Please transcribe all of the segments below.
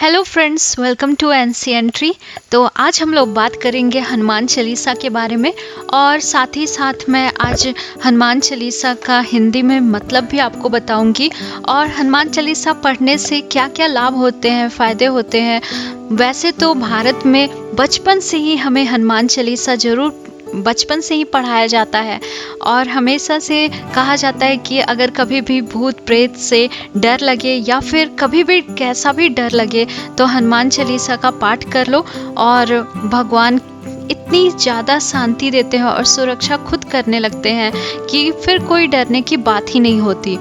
Hello friends, welcome to एनसीएंट्री। तो आज हम लोग बात करेंगे हनुमान चालीसा के बारे में और साथ ही साथ मैं आज हनुमान चालीसा का हिंदी में मतलब भी आपको बताऊंगी और हनुमान चालीसा पढ़ने से क्या क्या लाभ होते हैं, फ़ायदे होते हैं। वैसे तो भारत में बचपन से ही हमें हनुमान चालीसा ज़रूर बचपन से ही पढ़ाया जाता है और हमेशा से कहा जाता है कि अगर कभी भी भूत प्रेत से डर लगे या फिर कभी भी कैसा भी डर लगे तो हनुमान चालीसा का पाठ कर लो और भगवान इतनी ज़्यादा शांति देते हैं और सुरक्षा खुद करने लगते हैं कि फिर कोई डरने की बात ही नहीं होती।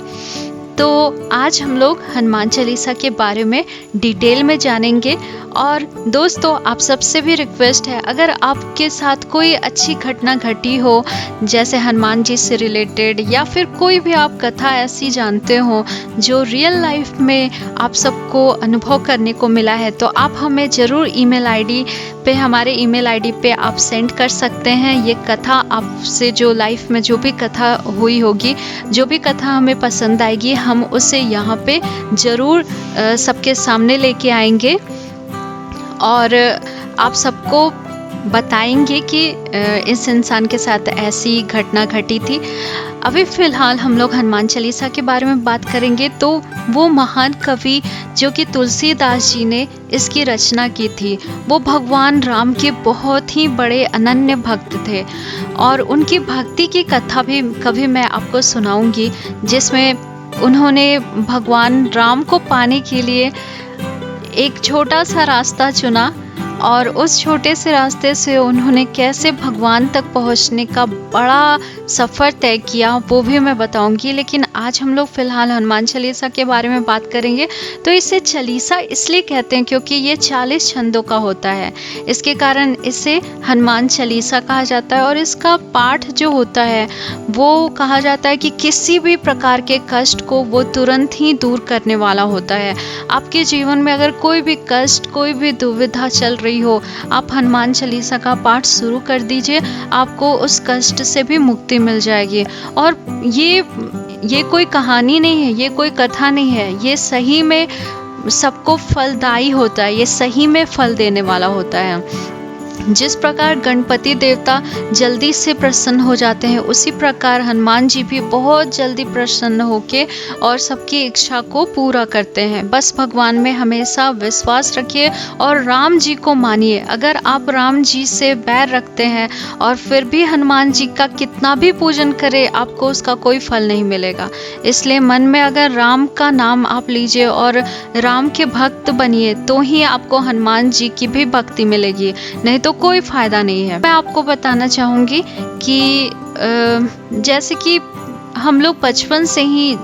तो आज हम लोग हनुमान चालीसा के बारे में डिटेल में जानेंगे। और दोस्तों, आप सबसे भी रिक्वेस्ट है, अगर आपके साथ कोई अच्छी घटना घटी हो जैसे हनुमान जी से रिलेटेड या फिर कोई भी आप कथा ऐसी जानते हो जो रियल लाइफ में आप सबको अनुभव करने को मिला है, तो आप हमें ज़रूर ईमेल आईडी पे हमारे ईमेल आईडी पे आप सेंड कर सकते हैं। ये कथा आपसे जो लाइफ में जो भी कथा हुई होगी, जो भी कथा हमें पसंद आएगी, हम उसे यहाँ पे ज़रूर सबके सामने लेके आएंगे और आप सबको बताएंगे कि इस इंसान के साथ ऐसी घटना घटी थी। अभी फ़िलहाल हम लोग हनुमान चालीसा के बारे में बात करेंगे। तो वो महान कवि जो कि तुलसीदास जी ने इसकी रचना की थी, वो भगवान राम के बहुत ही बड़े अनन्य भक्त थे और उनकी भक्ति की कथा भी कभी मैं आपको सुनाऊंगी, जिसमें उन्होंने भगवान राम को पाने के लिए एक छोटा सा रास्ता चुना और उस छोटे से रास्ते से उन्होंने कैसे भगवान तक पहुंचने का बड़ा सफ़र तय किया, वो भी मैं बताऊंगी। लेकिन आज हम लोग फ़िलहाल हनुमान चालीसा के बारे में बात करेंगे। तो इसे चालीसा इसलिए कहते हैं क्योंकि ये 40 छंदों का होता है, इसके कारण इसे हनुमान चालीसा कहा जाता है। और इसका पाठ जो होता है वो कहा जाता है कि किसी भी प्रकार के कष्ट को वो तुरंत ही दूर करने वाला होता है। आपके जीवन में अगर कोई भी कष्ट, कोई भी दुविधा चल रही हो, आप हनुमान चालीसा का पाठ शुरू कर दीजिए, आपको उस कष्ट से भी मुक्ति मिल जाएगी। और ये कोई कहानी नहीं है, ये कोई कथा नहीं है, ये सही में सबको फलदायी होता है, ये सही में फल देने वाला होता है। जिस प्रकार गणपति देवता जल्दी से प्रसन्न हो जाते हैं, उसी प्रकार हनुमान जी भी बहुत जल्दी प्रसन्न होके और सबकी इच्छा को पूरा करते हैं। बस भगवान में हमेशा विश्वास रखिए और राम जी को मानिए। अगर आप राम जी से बैर रखते हैं और फिर भी हनुमान जी का कितना भी पूजन करें, आपको उसका कोई फल नहीं मिलेगा। इसलिए मन में अगर राम का नाम आप लीजिए और राम के भक्त बनिए, तो ही आपको हनुमान जी की भी भक्ति मिलेगी, नहीं तो कोई फ़ायदा नहीं है। मैं आपको बताना चाहूँगी कि जैसे कि हम लोग बचपन से ही,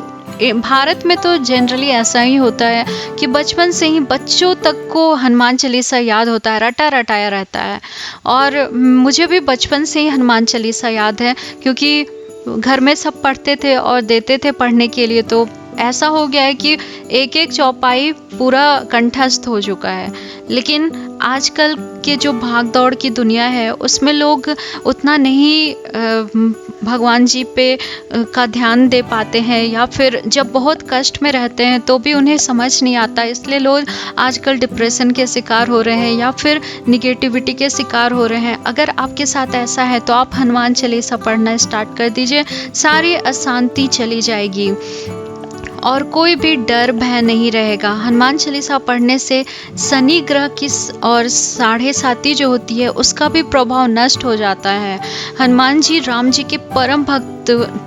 भारत में तो जनरली ऐसा ही होता है कि बचपन से ही बच्चों तक को हनुमान चालीसा याद होता है, रटा रटाया रहता है। और मुझे भी बचपन से ही हनुमान चालीसा याद है क्योंकि घर में सब पढ़ते थे और देते थे पढ़ने के लिए। तो ऐसा हो गया है कि एक एक चौपाई पूरा कंठस्थ हो चुका है। लेकिन आजकल के जो भाग दौड़ की दुनिया है, उसमें लोग उतना नहीं भगवान जी पे का ध्यान दे पाते हैं, या फिर जब बहुत कष्ट में रहते हैं तो भी उन्हें समझ नहीं आता। इसलिए लोग आजकल डिप्रेशन के शिकार हो रहे हैं या फिर निगेटिविटी के शिकार हो रहे हैं। अगर आपके साथ ऐसा है तो आप हनुमान चालीसा पढ़ना स्टार्ट कर दीजिए, सारी अशांति चली जाएगी और कोई भी डर भय नहीं रहेगा। हनुमान चालीसा पढ़ने से शनि ग्रह की और 7.5 जो होती है उसका भी प्रभाव नष्ट हो जाता है। हनुमान जी राम जी के परम भक्त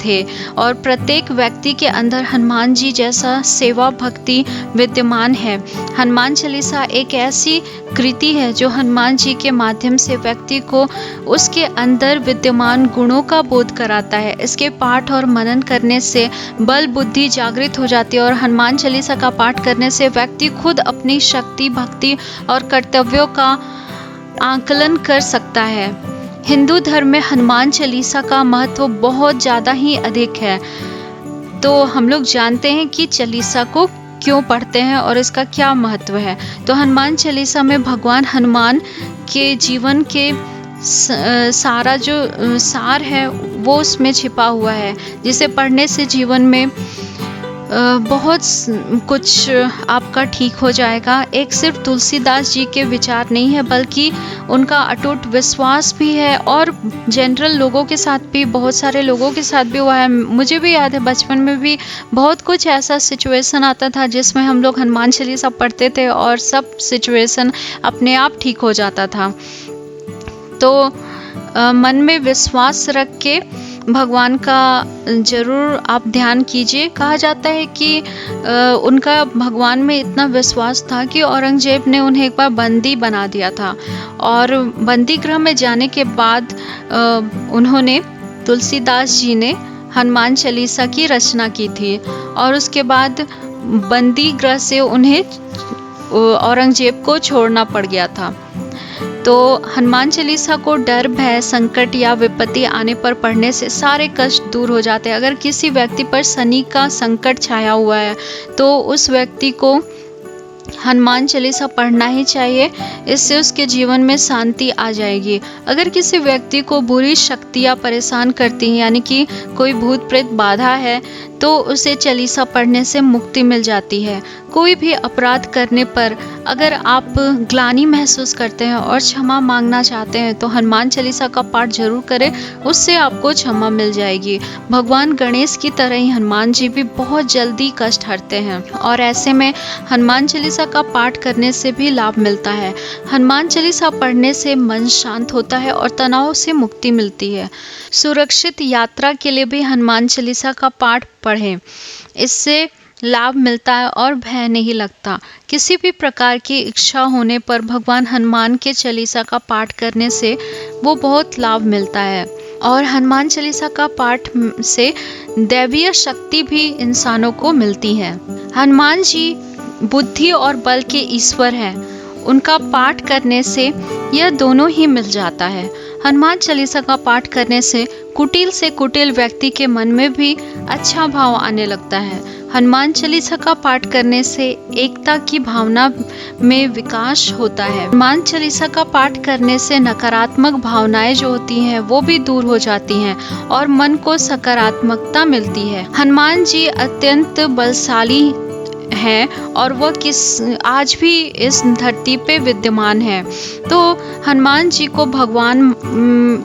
थे और प्रत्येक व्यक्ति के अंदर हनुमान जी जैसा सेवा भक्ति विद्यमान है। हनुमान चालीसा एक ऐसी कृति है जो हनुमान जी के माध्यम से व्यक्ति को उसके अंदर विद्यमान गुणों का बोध कराता है। इसके पाठ और मनन करने से बल बुद्धि जागृत हो जाती है और हनुमान चालीसा का पाठ करने से व्यक्ति खुद अपनी शक्ति, भक्ति और कर्तव्यों का आकलन कर सकता है। हिंदू धर्म में हनुमान चालीसा का महत्व बहुत ज़्यादा ही अधिक है। तो हम लोग जानते हैं कि चालीसा को क्यों पढ़ते हैं और इसका क्या महत्व है। तो हनुमान चालीसा में भगवान हनुमान के जीवन के सारा जो सार है वो उसमें छिपा हुआ है, जिसे पढ़ने से जीवन में बहुत कुछ आपका ठीक हो जाएगा। एक सिर्फ तुलसीदास जी के विचार नहीं है, बल्कि उनका अटूट विश्वास भी है, और जनरल लोगों के साथ भी, बहुत सारे लोगों के साथ भी हुआ है। मुझे भी याद है बचपन में भी बहुत कुछ ऐसा सिचुएशन आता था जिसमें हम लोग हनुमान चालीसा पढ़ते थे और सब सिचुएशन अपने आप ठीक हो जाता था। तो मन में विश्वास रख के भगवान का ज़रूर आप ध्यान कीजिए। कहा जाता है कि उनका भगवान में इतना विश्वास था कि औरंगजेब ने उन्हें एक बार बंदी बना दिया था, और बंदी गृह में जाने के बाद उन्होंने, तुलसीदास जी ने हनुमान चालीसा की रचना की थी, और उसके बाद बंदी गृह से उन्हें औरंगजेब को छोड़ना पड़ गया था। तो हनुमान चालीसा को डर, भय, संकट या विपत्ति आने पर पढ़ने से सारे कष्ट दूर हो जाते हैं। अगर किसी व्यक्ति पर शनि का संकट छाया हुआ है तो उस व्यक्ति को हनुमान चालीसा पढ़ना ही चाहिए, इससे उसके जीवन में शांति आ जाएगी। अगर किसी व्यक्ति को बुरी शक्तियाँ परेशान करती हैं, यानी कि कोई भूत प्रेत बाधा है, तो उसे चालीसा पढ़ने से मुक्ति मिल जाती है। कोई भी अपराध करने पर अगर आप ग्लानि महसूस करते हैं और क्षमा मांगना चाहते हैं तो हनुमान चालीसा का पाठ जरूर करें, उससे आपको क्षमा मिल जाएगी। भगवान गणेश की तरह ही हनुमान जी भी बहुत जल्दी कष्ट हरते हैं, और ऐसे में हनुमान चालीसा का पाठ करने से भी लाभ मिलता है। हनुमान चालीसा पढ़ने से मन शांत होता है और तनाव से मुक्ति मिलती है। सुरक्षित यात्रा के लिए भी हनुमान चालीसा का पाठ पढ़ें, इससे लाभ मिलता है और भय नहीं लगता। किसी भी प्रकार की इच्छा होने पर भगवान हनुमान के चालीसा का पाठ करने से वो बहुत लाभ मिलता है, और हनुमान चालीसा का पाठ से दैवीय शक्ति भी इंसानों को मिलती है। हनुमान जी बुद्धि और बल के ईश्वर हैं, उनका पाठ करने से यह दोनों ही मिल जाता है। हनुमान चालीसा का पाठ करने से कुटिल व्यक्ति के मन में भी अच्छा भाव आने लगता है। हनुमान चालीसा का पाठ करने से एकता की भावना में विकास होता है। हनुमान चालीसा का पाठ करने से नकारात्मक भावनाएं जो होती हैं वो भी दूर हो जाती हैं और मन को सकारात्मकता मिलती है। हनुमान जी अत्यंत बलशाली है और वह आज भी इस धरती पे विद्यमान है। तो हनुमान जी को भगवान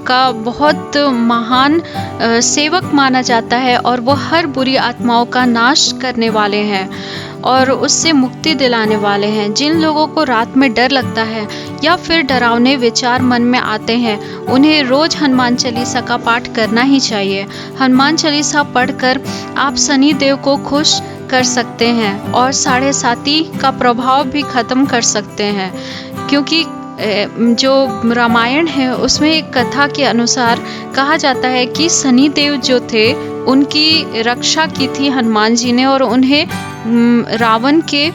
का बहुत महान सेवक माना जाता है, और वह हर बुरी आत्माओं का नाश करने वाले हैं और उससे मुक्ति दिलाने वाले हैं। जिन लोगों को रात में डर लगता है या फिर डरावने विचार मन में आते हैं, उन्हें रोज हनुमान चालीसा का पाठ करना ही चाहिए। हनुमान चालीसा पढ़कर आप शनि देव को खुश कर सकते हैं और 7.5 का प्रभाव भी खत्म कर सकते हैं, क्योंकि जो रामायण है उसमें एक कथा के अनुसार कहा जाता है कि शनि देव जो थे उनकी रक्षा की थी हनुमान जी ने, और उन्हें रावण के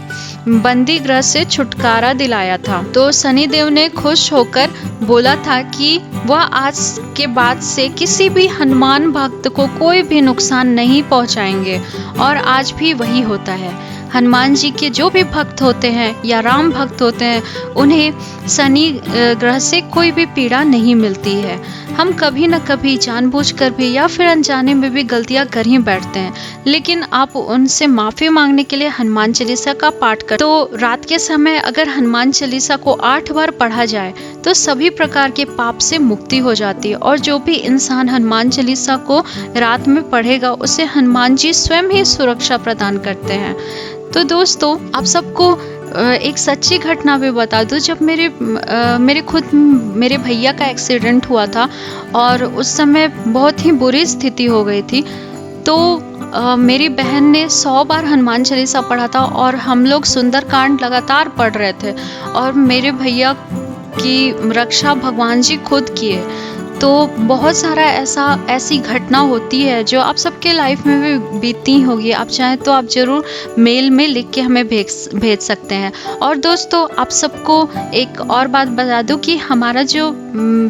बंदी गृह से छुटकारा दिलाया था। तो शनि देव ने खुश होकर बोला था कि वह आज के बाद से किसी भी हनुमान भक्त को कोई भी नुकसान नहीं पहुंचाएंगे, और आज भी वही होता है। हनुमान जी के जो भी भक्त होते हैं या राम भक्त होते हैं, उन्हें शनि ग्रह से कोई भी पीड़ा नहीं मिलती है। हम कभी न कभी जानबूझकर भी या फिर अनजाने में भी गलतियां कर ही बैठते हैं, लेकिन आप उनसे माफ़ी मांगने के लिए हनुमान चालीसा का पाठ कर। तो रात के समय अगर हनुमान चालीसा को 8 बार पढ़ा जाए तो सभी प्रकार के पाप से मुक्ति हो जाती है, और जो भी इंसान हनुमान चालीसा को रात में पढ़ेगा उसे हनुमान जी स्वयं ही सुरक्षा प्रदान करते हैं। तो दोस्तों, आप सबको एक सच्ची घटना भी बता दूं। जब मेरे भैया का एक्सीडेंट हुआ था और उस समय बहुत ही बुरी स्थिति हो गई थी, तो मेरी बहन ने 100 बार हनुमान चालीसा पढ़ा था और हम लोग सुंदरकांड लगातार पढ़ रहे थे, और मेरे भैया की रक्षा भगवान जी खुद किए। तो बहुत सारा ऐसी घटना होती है जो आप सबके लाइफ में भी बीती होगी। आप चाहें तो आप ज़रूर मेल में लिख के हमें भेज सकते हैं। और दोस्तों, आप सबको एक और बात बता दूं कि हमारा जो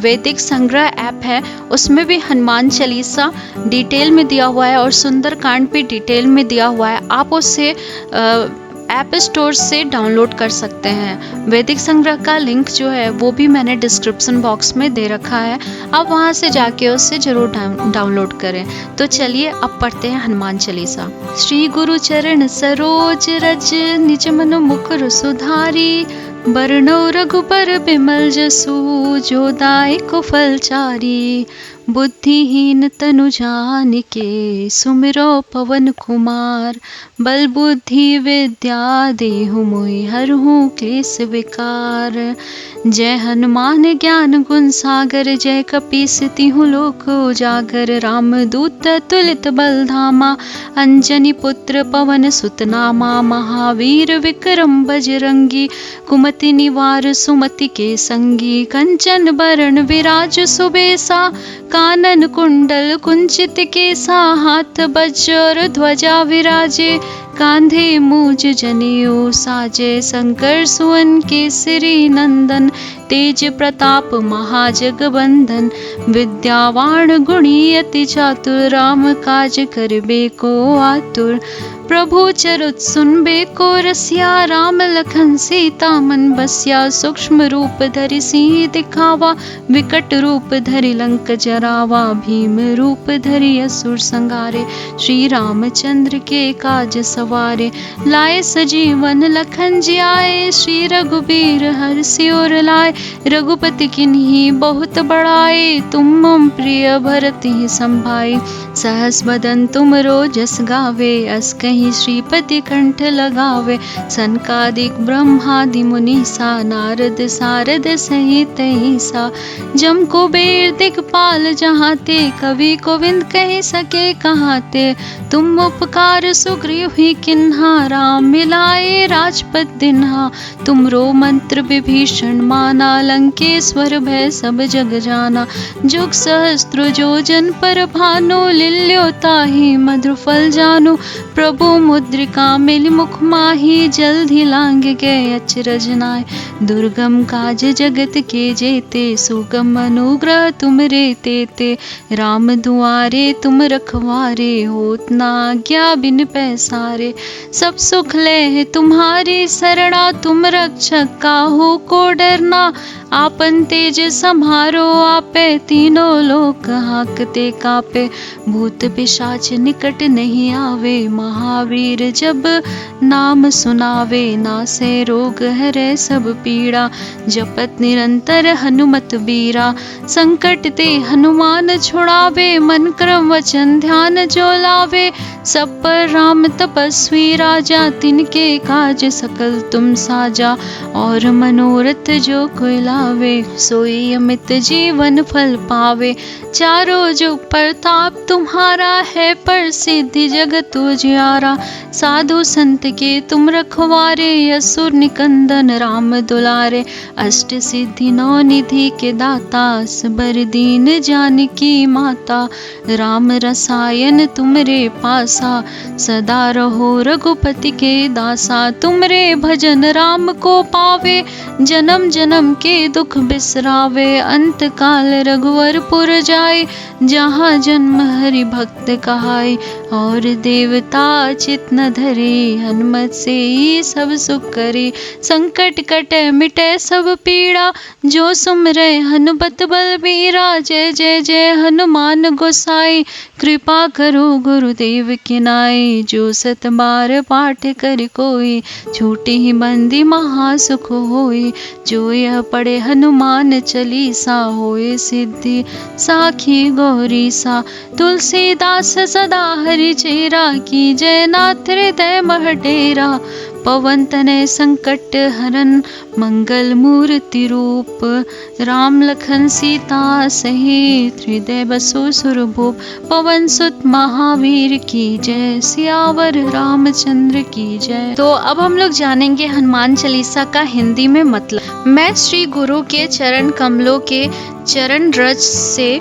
वैदिक संग्रह ऐप है उसमें भी हनुमान चालीसा डिटेल में दिया हुआ है और सुंदरकांड भी डिटेल में दिया हुआ है। आप उससे ऐप स्टोर से डाउनलोड कर सकते हैं। वैदिक संग्रह का लिंक जो है वो भी मैंने डिस्क्रिप्शन बॉक्स में दे रखा है, आप वहां से जाके उससे जरूर डाउनलोड करें। तो चलिए अब पढ़ते हैं हनुमान चालीसा। श्री गुरु चरण सरोज रज निज मन मुकुर सुधारी, बरनौ रघुबर बिमल जसु जो दायक फलचारी। बुद्धिहीन तनु जानिके सुमिरो पवन कुमार, बल बुद्धि विद्या देहु मोहि हरहु क्लेश विकार। जय हनुमान ज्ञान गुण सागर, जय कपीस तिहु लोक उजागर। राम दूत तुलित बल धामा, अंजनी पुत्र पवन सुत नामा। महावीर विक्रम बजरंगी, कुमति निवार सुमति के संगी। कंचन बरन विराज सुबेसा, कानन कुंडल कुंचित केसा। हाथ वज्र ध्वजा विराजे, कांधे मूज जनेऊ साजे। शंकर सुवन केसरी नंदन, तेज प्रताप महाजगबंदन। विद्यावान गुणी अति चातुर, राम काज करबे को आतुर। प्रभु चरित सुनबे को रसिया, राम लखन सीता मन बसिया। सूक्ष्म रूप धरि सिंह दिखावा, विकट रूप धरि लंक जरावा। भीम रूप धरि असुर संहारे, श्री रामचंद्र के काज सवारे। लाए सजीवन लखन जियाए, श्री रघुबीर हरषि उर लाए। रघुपति किन्ही बहुत बड़ाए, तुम मम प्रिय भरत ही संभाई। सहस बदन तुम रोजस गावे, अस कहीं श्रीपति कंठ लगावे। सनकादिक ब्रह्मादि मुनीसा, नारद सारद सहित ईसा। जम कुबेर दिगपाल जहाते, कवि गोविंद कह सके कहाते। तुम उपकार सुग्रीव ही किन्हा, राम मिलाए राजपद दिन्हा। तुमरो मंत्र विभीषण माना, लंकेश्वर भय सब जग जाना। जुग सहस्त्र जोजन पर भानु, लिल्यो ताहि मधुर फल जानु। प्रभु मुद्रिका मिलि मुख माही, जल्दी लांग गए अचरज नाय। दुर्गम काज जगत के जेते, सुगम अनुग्रह तुमरे तेते। राम दुआरे तुम रखवारे, होत न आज्ञा बिन पैसारे। सब सुख ले तुम्हारी शरणा, तुम रक्षक काहू को डरना। आपन तेज सम्हारो आपे, तीनों लोक हाकते कापे। भूत पिशाच निकट नहीं आवे, महावीर जब नाम सुनावे। नासे रोग हरै सब पीड़ा, जपत निरंतर हनुमत बीरा। संकट ते हनुमान छुड़ावे, मन क्रम वचन ध्यान जो लावे। सब पर राम तपस्वी राजा, तिनके काज सकल तुम साजा। और मनोरथ जो कोई लावे, सोई अमित जीवन फल पावे। चारों जुग प्रताप तुम्हारा है, प्रसिद्धि जगत उजियारा। साधु संत के तुम रखवारे, असुर निकंदन राम दुलारे। अष्ट सिद्धि नौ निधि के दाता, सबर दीन जानकी माता। राम रसायन तुमरे पासा, सदा रहो रघुपति के दासा। तुमरे भजन राम को पावे, जन्म जन्म के दुख बिसरावे। अंत काल रघुवरपुर जाए, जहाँ जन्म हरि भक्त कहाय। और देवता चित न धरे, हनुमत से ही सब सुख करे। संकट कटे मिटे सब पीड़ा, जो सुमरे हनुमत बलबीरा। जय जय जय हनुमान गोसाई, कृपा करो गुरुदेव की नाई। जो सत बार पाठ कर कोई, छूटे ही बंदी महासुख होई। जो यह पढ़े हनुमान चालीसा, होए सिद्धि साखी गौरी सा। तुलसीदास सदा हरि चेरा, की जय नाथ हृदय मह डेरा। पवन तनय संकट हरन, मंगल मूर्ति रूप। राम लखन सीता सहित, हृदय बसो सुरभूप। पवन सुत महावीर की जय, सियावर रामचंद्र की जय। तो अब हम लोग जानेंगे हनुमान चालीसा का हिंदी में मतलब। मैं श्री गुरु के चरण कमलों के चरण रज से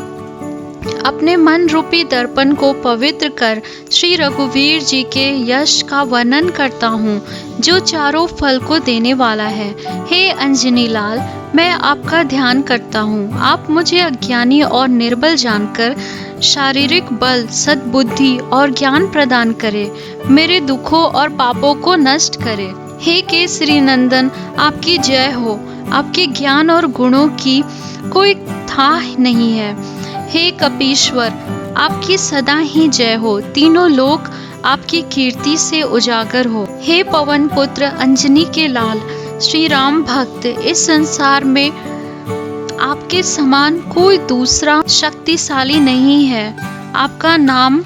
अपने मन रूपी दर्पण को पवित्र कर श्री रघुवीर जी के यश का वर्णन करता हूँ, जो चारों फल को देने वाला है। हे अंजनी लाल, मैं आपका ध्यान करता हूँ। आप मुझे अज्ञानी और निर्बल जानकर शारीरिक बल, सद्बुद्धि और ज्ञान प्रदान करे, मेरे दुखों और पापों को नष्ट करे। हे केसरी नंदन, आपकी जय हो। आपके ज्ञान और गुणों की कोई था नहीं है। हे कपीश्वर, आपकी सदा ही जय हो। तीनों लोक आपकी कीर्ति से उजागर हो। हे पवन पुत्र, अंजनी के लाल, श्री राम भक्त, इस संसार में आपके समान कोई दूसरा शक्तिशाली नहीं है। आपका नाम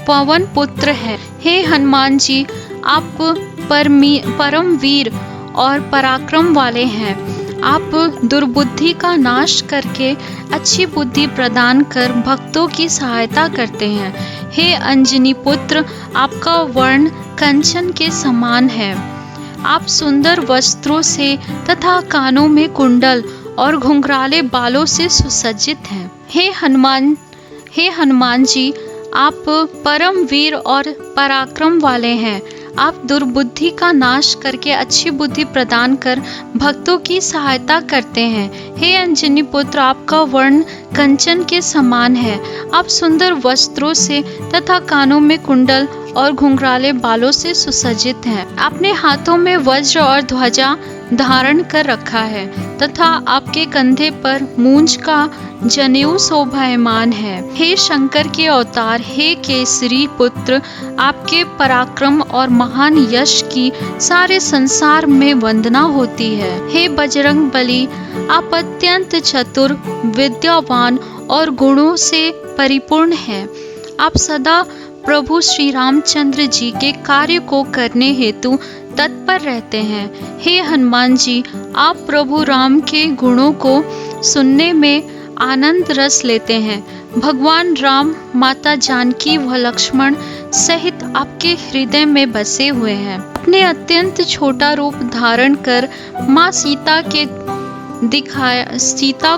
पवन पुत्र है। हे हनुमान जी, आप परम वीर और पराक्रम वाले हैं। आप दुर्बुद्धि का नाश करके अच्छी बुद्धि प्रदान कर भक्तों की सहायता करते हैं। हे अंजनी पुत्र, आपका वर्ण कंचन के समान है। आप सुंदर वस्त्रों से तथा कानों में कुंडल और घुंघराले बालों से सुसज्जित हैं। हे हनुमान जी, आप परम वीर और पराक्रम वाले हैं। आप दुर्बुद्धि का नाश करके अच्छी बुद्धि प्रदान कर भक्तों की सहायता करते हैं। हे अंजनी पुत्र, आपका वर्ण कंचन के समान है। आप सुंदर वस्त्रों से तथा कानों में कुंडल और घुंघराले बालों से सुसज्जित हैं। आपने हाथों में वज्र और ध्वजा धारण कर रखा है तथा आपके कंधे पर मूंज का जनेऊ शोभायमान है। हे शंकर के अवतार, हे केसरी पुत्र, आपके पराक्रम और महान यश की सारे संसार में वंदना होती है। हे बजरंग बली, आप अत्यंत चतुर, विद्यावान और गुणों से परिपूर्ण हैं। आप सदा प्रभु श्री रामचंद्र जी के कार्य को करने हेतु तत्पर रहते हैं। हे हनुमान जी, आप प्रभु राम के गुणों को सुनने में आनंद रस लेते हैं। भगवान राम, माता जानकी व लक्ष्मण सहित आपके हृदय में बसे हुए हैं। अपने अत्यंत छोटा रूप धारण कर माँ सीता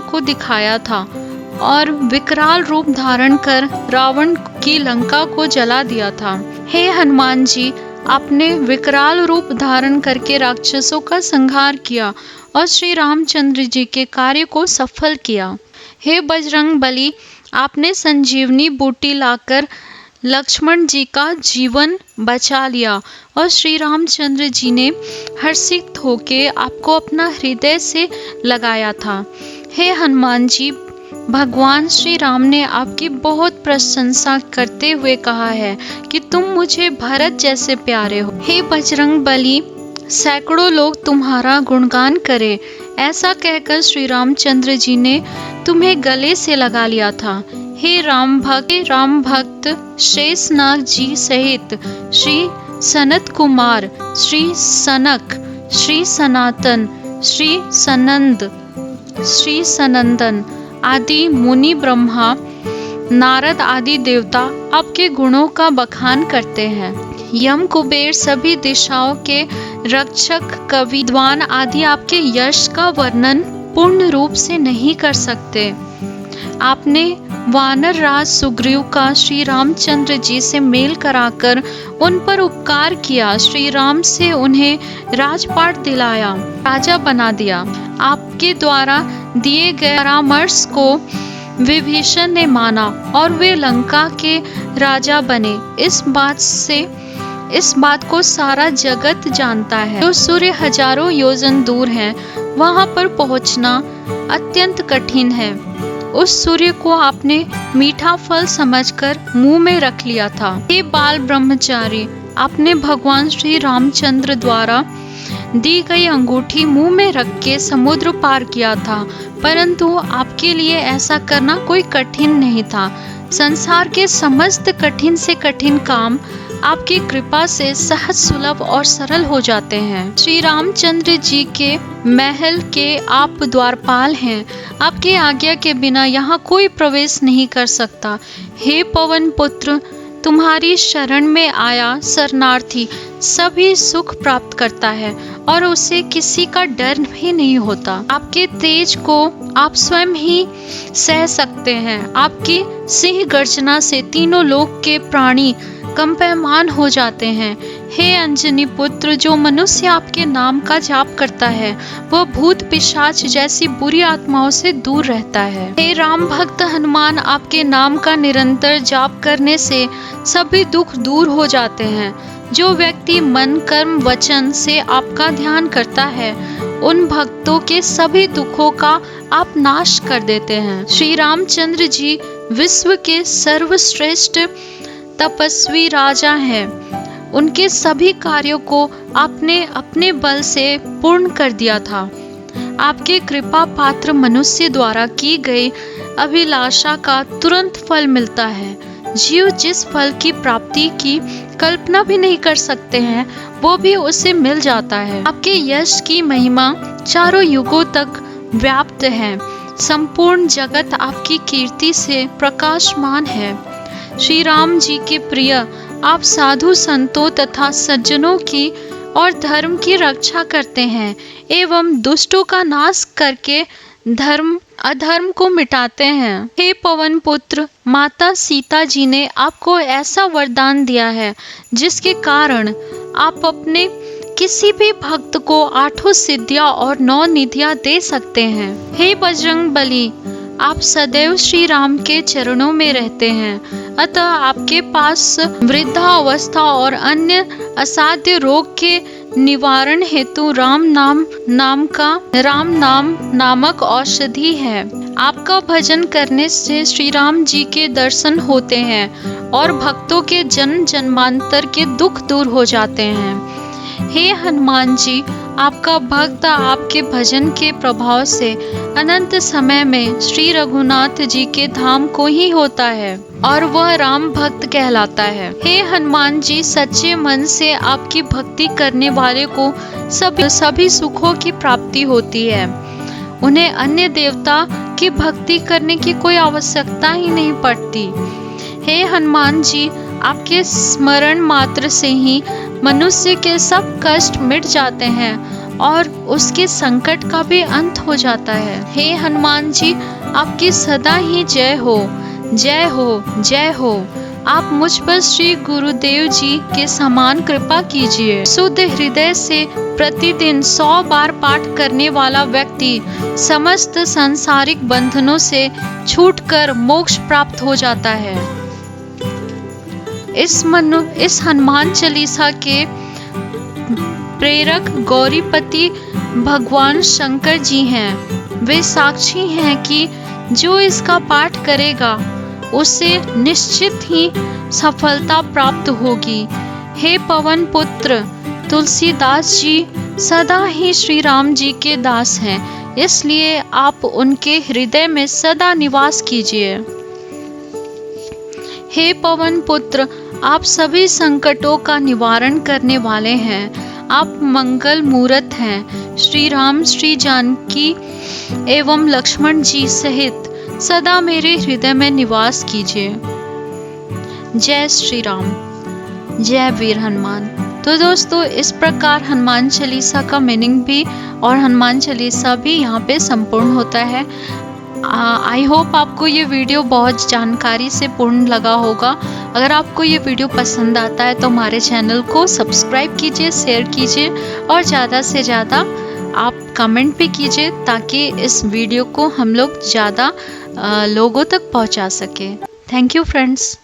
को दिखाया था और विकराल रूप धारण कर रावण की लंका को जला दिया था। हे हनुमान जी, आपने विकराल रूप धारण करके राक्षसों का संहार किया और श्री रामचंद्र जी के कार्य को सफल किया। हे बजरंग बली, आपने संजीवनी बूटी लाकर लक्ष्मण जी का जीवन बचा लिया और श्री रामचंद्र जी ने हर्षित होकर आपको अपना हृदय से लगाया था। हे हनुमान जी, भगवान श्री राम ने आपकी बहुत प्रशंसा करते हुए कहा है कि तुम मुझे भरत जैसे प्यारे हो। हे बजरंग बली, सैकड़ों लोग तुम्हारा गुणगान करें, ऐसा कहकर श्री रामचंद्र जी ने तुम्हें गले से लगा लिया था। हे राम भक्त शेषनाग जी सहित श्री सनत कुमार, श्री सनक, श्री सनातन, श्री सनंद, श्री सनंदन आदि मुनि, ब्रह्मा, नारद आदि देवता आपके गुणों का बखान करते हैं। यम, कुबेर, सभी दिशाओं के रक्षक, कवि, विद्वान आदि आपके यश का वर्णन पूर्ण रूप से नहीं कर सकते। आपने वानर राज सुग्रीव का श्री रामचंद्र जी से मेल कराकर उन पर उपकार किया। श्री राम से उन्हें राजपाट दिलाया, राजा बना दिया। आपके द्वारा दिए गए परामर्श को विभीषण ने माना और वे लंका के राजा बने। इस बात को सारा जगत जानता है। जो सूर्य हजारों योजन दूर है, वहां पर पहुंचना अत्यंत कठिन है। उस सूर्य को आपने मीठा फल समझकर मुंह में रख लिया था। हे बाल ब्रह्मचारी, आपने भगवान श्री रामचंद्र द्वारा दी गई अंगूठी मुंह में रख के समुद्र पार किया था, परंतु आपके लिए ऐसा करना कोई कठिन नहीं था। संसार के समस्त कठिन से कठिन काम आपकी कृपा से सहज, सुलभ और सरल हो जाते हैं। श्री रामचंद्र जी के महल के आप द्वारपाल हैं। आपकी आज्ञा के बिना यहाँ कोई प्रवेश नहीं कर सकता। हे पवन पुत्र, तुम्हारी शरण में आया शरणार्थी सभी सुख प्राप्त करता है और उसे किसी का डर भी नहीं होता। आपके तेज को आप स्वयं ही सह सकते हैं। आपकी सिंह गर्जना से तीनों लोक के प्राणी कंपमान हो जाते हैं। हे अंजनी पुत्र, जो मनुष्य आपके नाम का जाप करता है वह भूत पिशाच जैसी बुरी आत्माओं से दूर रहता है। हे राम भक्त हनुमान, आपके नाम का निरंतर जाप करने से सभी दुख दूर हो जाते हैं। जो व्यक्ति मन कर्म वचन से आपका ध्यान करता है, उन भक्तों के सभी दुखों का आप नाश कर देते हैं। श्री रामचंद्र जी विश्व के सर्वश्रेष्ठ तपस्वी राजा हैं। उनके सभी कार्यों को आपने अपने बल से पूर्ण कर दिया था। आपके कृपा पात्र मनुष्य द्वारा की गई अभिलाषा का तुरंत फल मिलता है। जीव जिस फल की प्राप्ति की कल्पना भी नहीं कर सकते हैं, वो भी उसे मिल जाता है। आपके यश की महिमा चारों युगों तक व्याप्त है। संपूर्ण जगत आपकी कीर्ति से प्रकाशमान है। श्री राम जी के प्रिय, आप साधु संतों तथा सज्जनों की और धर्म की रक्षा करते हैं एवं दुष्टों का नाश करके अधर्म को मिटाते हैं। हे पवन पुत्र, माता सीता जी ने आपको ऐसा वरदान दिया है जिसके कारण आप अपने किसी भी भक्त को 8 सिद्धियां और 9 निधियां दे सकते हैं। हे बजरंग बली, आप सदैव श्री राम के चरणों में रहते हैं, अतः आपके पास वृद्धावस्था और अन्य असाध्य रोग के निवारण हेतु राम नाम नामक औषधि है। आपका भजन करने से श्री राम जी के दर्शन होते हैं और भक्तों के जन्म जन्मांतर के दुख दूर हो जाते हैं। हे हनुमान जी, आपका भक्त आपके भजन के प्रभाव से अनंत समय में श्री रघुनाथ जी के धाम को ही होता है और वह राम भक्त कहलाता है। हे हनुमान जी, सच्चे मन से आपकी भक्ति करने वाले को सभी सुखों की प्राप्ति होती है। उन्हें अन्य देवता की भक्ति करने की कोई आवश्यकता ही नहीं पड़ती। हे हनुमान जी, आपके स्मरण मात्र से ही मनुष्य के सब कष्ट मिट जाते हैं और उसके संकट का भी अंत हो जाता है। हे हनुमान जी, आपकी सदा ही जय हो, जय हो, जय हो। आप मुझ पर श्री गुरुदेव जी के समान कृपा कीजिए। शुद्ध हृदय से प्रतिदिन 100 बार पाठ करने वाला व्यक्ति समस्त सांसारिक बंधनों से छूटकर मोक्ष प्राप्त हो जाता है। इस हनुमान चालीसा के प्रेरक गौरीपति भगवान शंकर जी हैं। वे साक्षी हैं कि जो इसका पाठ करेगा उसे निश्चित ही सफलता प्राप्त होगी। हे पवन पुत्र, तुलसीदास जी सदा ही श्री राम जी के दास हैं, इसलिए आप उनके हृदय में सदा निवास कीजिए। हे पवन पुत्र, आप सभी संकटों का निवारण करने वाले हैं। आप मंगल मूर्त हैं। श्री राम, श्री जानकी एवं लक्ष्मण जी सहित सदा मेरे हृदय में निवास कीजिए। जय श्री राम, जय वीर हनुमान। तो दोस्तों, इस प्रकार हनुमान चालीसा का मीनिंग भी और हनुमान चालीसा भी यहाँ पे संपूर्ण होता है। आई होप आपको ये वीडियो बहुत जानकारी से पूर्ण लगा होगा। अगर आपको ये वीडियो पसंद आता है तो हमारे चैनल को सब्सक्राइब कीजिए, शेयर कीजिए और ज़्यादा से ज़्यादा आप कमेंट भी कीजिए ताकि इस वीडियो को हम लोग ज़्यादा लोगों तक पहुंचा सके। Thank you friends.